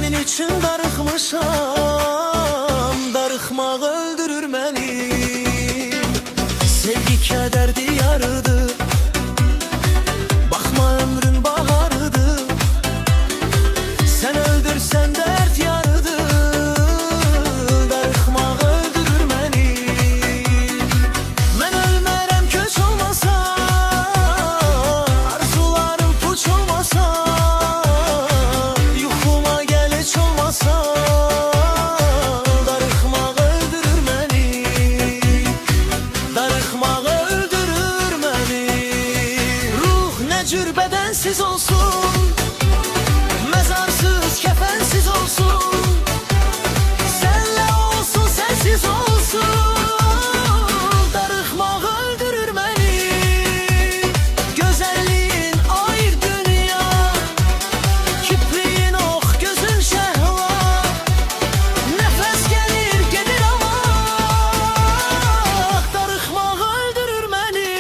Senin için darıxmışam, darıxmaq öldürür məni. Sevgi kədər diyarıdır, baxma ömrün baharıdır. Sen öldürsen dert yarıdır, darıxmaq öldürür məni. Mən ölmərəm köç olmasa, arzularım puç olmasa, yuxuma gəl heç olmasa, darıxmaq öldürür məni, darıxmaq öldürür məni. Ruh nə cür bədənsiz olsun, mezarsız, kefensiz olsun, senle olsun, sensiz olsun, darıxmaq öldürür məni. Gözəlliyin ayır dünya, kipriyin ox, gözün şəhva, nəfəs gəlir, gedir ama, darıxmaq öldürür məni.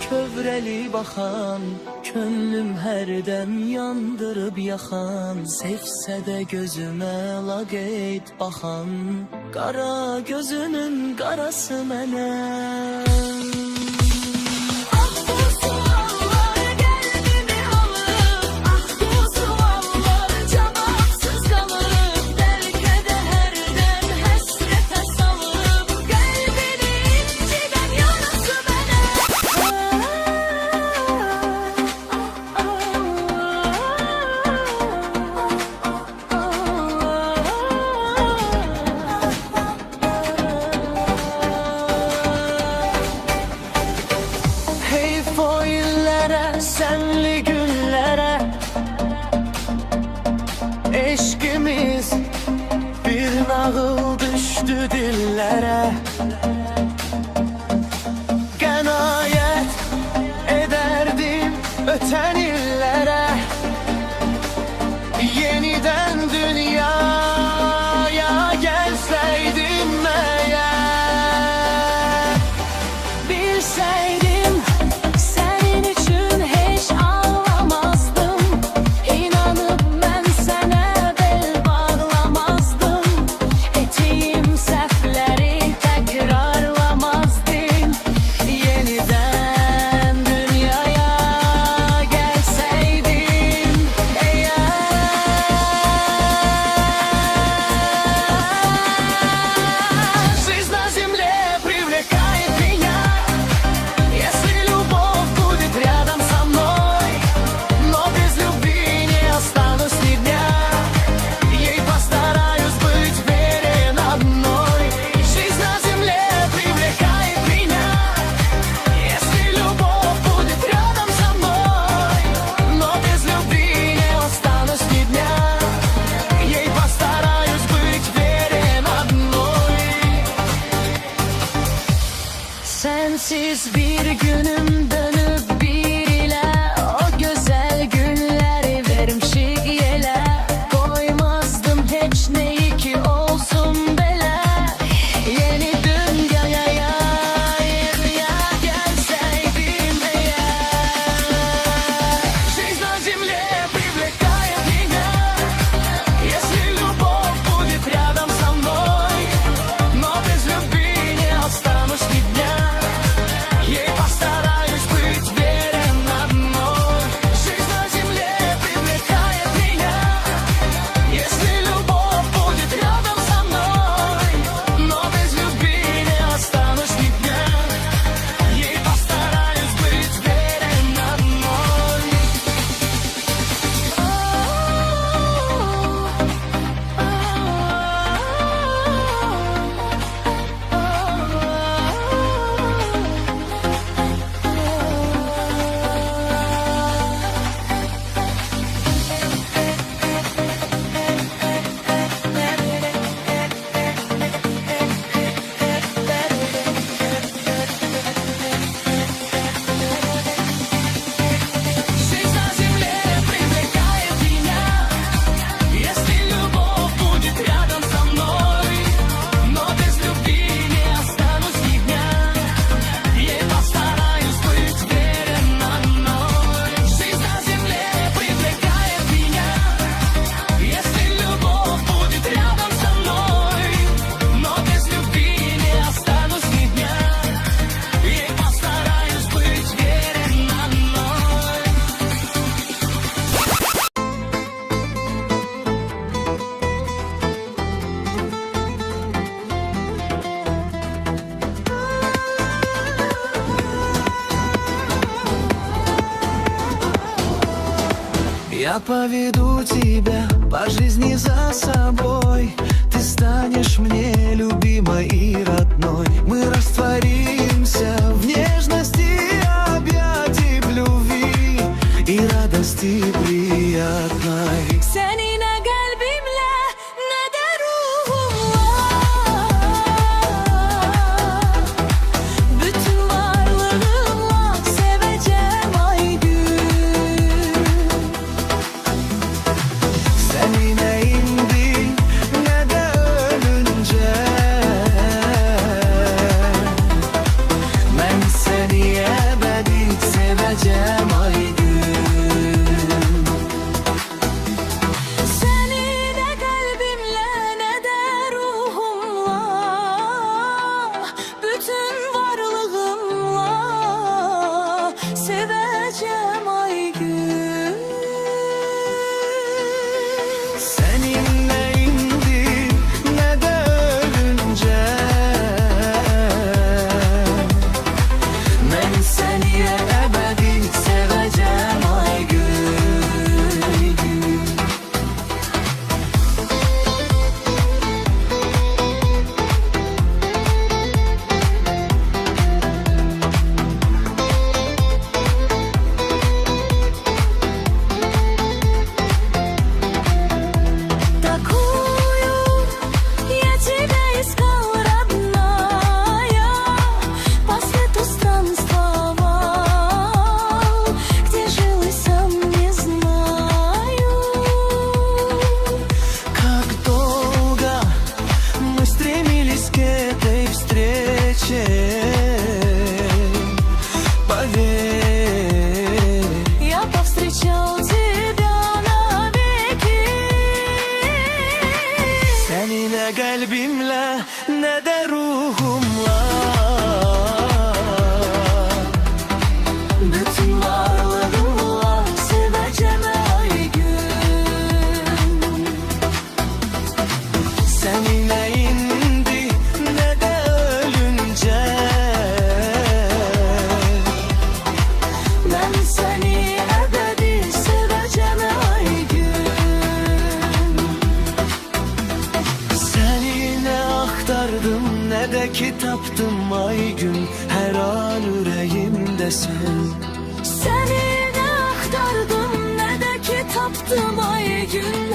kövreli bakan, könlüm herdem yandırıp yakan. Sevse de gözüme laqeyd bakan, qara gözünün qarası mənəm. Senli günlere eşkimiz bir nağıl düştü dillere. Qənaət ederdim öten illere, yeniden dünyaya gelseydim eğer. Bilseydim senin için hiç ağlamazdım, İnanıp ben sana bel bağlamazdım, ettiğim səhvləri tekrarlamazdım, yeniden dünyaya gelseydim eğer. Жизнь на земле привлекает меня, если любовь будет рядом со мной, но без любви не останусь ни дня, ей постараюсь быть верен одной. Жизнь на земле привлекает меня, если любовь будет рядом со мной, но без любви не останусь ни dня, ей постараюсь быть верен одной. Sensiz bir günüm dönüp bir ile, o güzel günleri vermişik yele. Koymazdım hiç neyi ki olsun bele, yeni dünyaya gelseydim eğer. Жизнь на земле привлекает меня, если любовь будет рядом со мной, но без любви не останусь ни дня, ей постараюсь быть верен одной. Жизнь на земле привлекает меня, если любовь будет рядом со мной, но без любви не останусь ни дня, ей постараюсь быть верен одной. Жизнь на земле привлекает меня, если любовь будет рядом со мной, но без любви не останусь ни дня, ей постараюсь быть верен одной. Жизнь на земле привлекает меня, если любовь будет рядом со мной, но без любви не останусь ни дня, ей постараюсь быть верен одной. Я поведу тебя по жизни за собой, ты станешь мне любимой и родной. Мы растворимся в нежности объятий, в любви и радости приятной. Seninle kalbimle ne de ruhumla, bütün varlığımla seveceğim ay gün. Seninle indi ne de ölünce, ben seni seveceğim ay gün. Seninle indi ne de ölünce, Ben seni ebedi seveceğim ay gün. Такую я тебя искал, родная, по свету странствовал, где жил и сам не знаю. как долго мы стремились к этой встрече. Поверь, Я повстречал тебя навеки. seninle kalbimle ne de ruhumla, Bütün varlığımla seveceğim ay gün. seninle indi ne de ölünce. Ben seni ebedi seveceğim ay gün. Seni ne aktardım ne de kitaptım ay gün, her an yüreğimdesin. Seni ne aktardım ne de kitaptım ay gün.